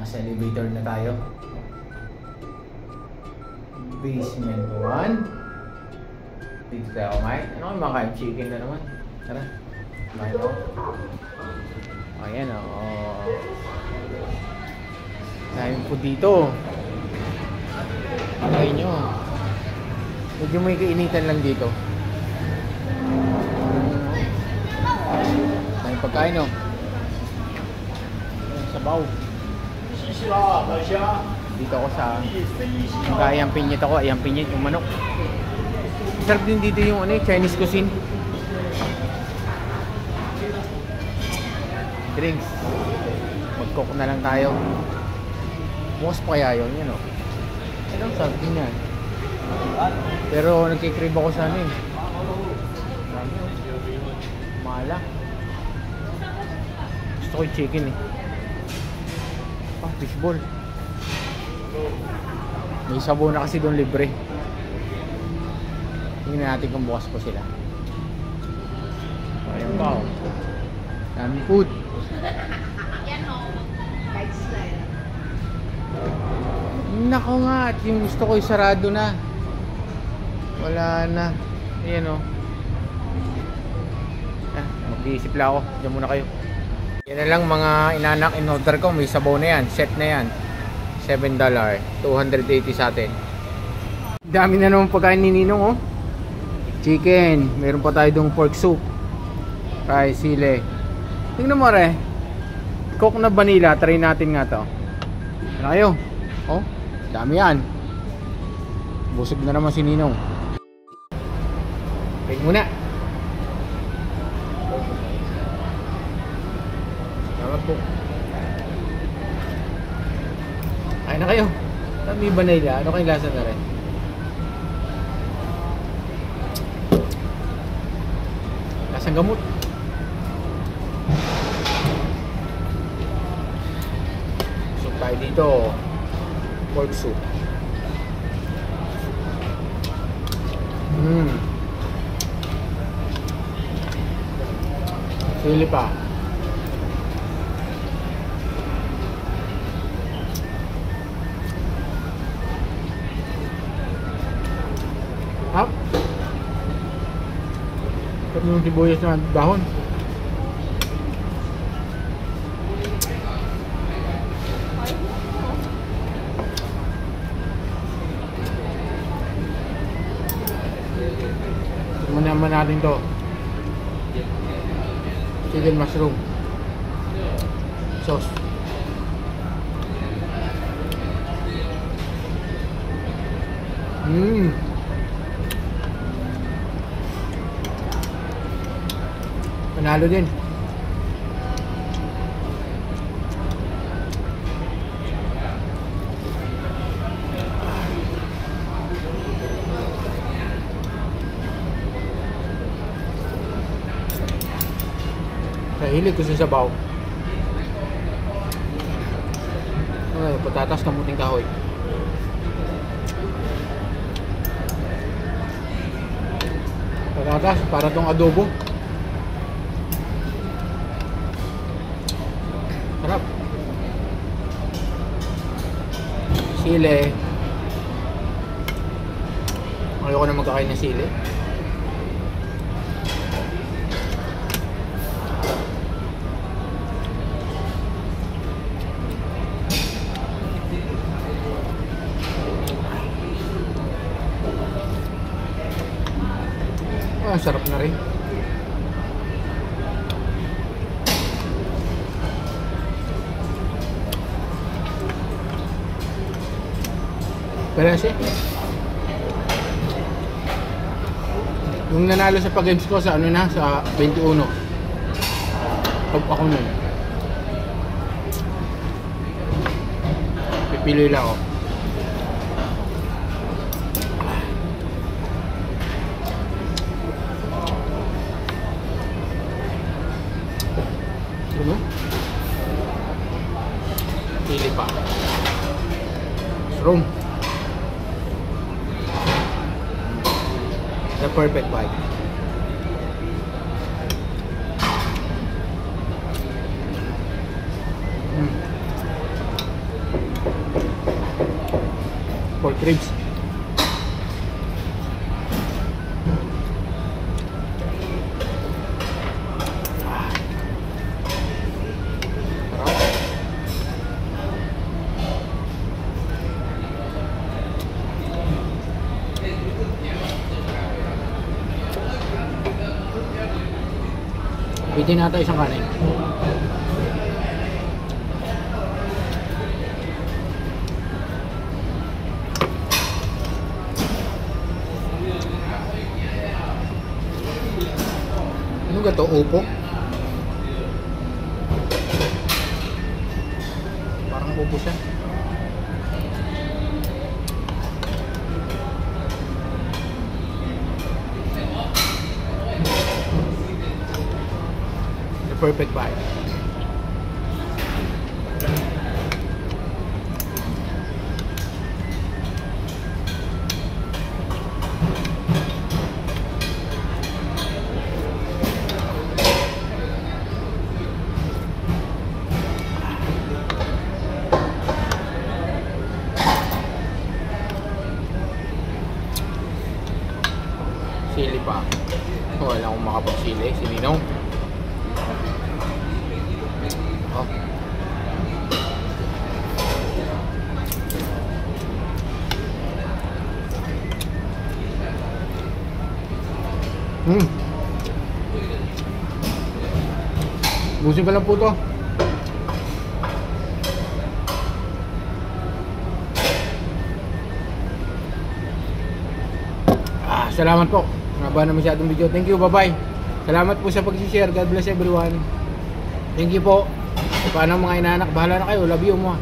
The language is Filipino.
Nasa elevator na tayo. Basement 1. Dito tayo kumain. Ano kayo makain? Chicken na naman. Tara. Kumain ako. Ayan o. Dahil po dito. Pagkain nyo. Medyo may kainitan lang dito. May pagkain o. Sabaw. Dito ako sa ayam pinyit ako. Ayam pinyit yung manok. Sarap din dito yung Chinese cuisine. Drinks. Mag-cook na lang tayo. Bukas pa kaya yun, yan o. Anong sarap din yan. Pero nagkikrib ako sa Mala. Gusto ko yung chicken fishball. May sabaw na kasi doon libre. Tingnan natin kung bukas po sila. Ayan pa o. Daming food. Nako nga, at yung gusto ko sarado na. Wala na. Ayan o. Mag-iisip lang ako. Diyan muna kayo. Yan na lang mga inanak in order ko. May sabaw na yan. Set na yan. $7. 280 sa atin. Dami na naman pagkain ni Ninong Chicken. Meron pa tayo dong pork soup. Rice, sile. Tingnan mo re. Coke na vanilla. Try natin nga to. Ano kayo? Dami yan. Busog na naman si Ninong. Wait muna. Salamat po. Kain na kayo. Dami vanilla. Ano kayong lasa na rin? Lasang gamot. Busog tayo dito. Pork soup. Sili pa. Hap. Kami yung sibuyas na dahon. Tignan naman natin to. Chicken mushroom sauce. Panalo din. Hilig ko sa sabaw. Ay, patatas na muting kahoy. Patatas para tong adobo. Sarap. Sile. Ayoko na magkakain ng sile. Sarap na rin. Pero siya yung nanalo sa pag-games ko sa sa 21 pag ako nun pipili lang ako. Pili pa. Mushroom. The perfect bite. pork ribs. Bitin nata isang kanin. Ano ga to? Upo? Parang upo siya. Perfect bite. Sili pa. Wala akong makapagsili. Sininong. Oh. Busin pa lang po to. Salamat po. Haba na masyadong video. Thank you. Bye-bye. Salamat po sa pag-share. God bless everyone. Thank you po. Paano mga inanak? Bahala na kayo. Love you mo.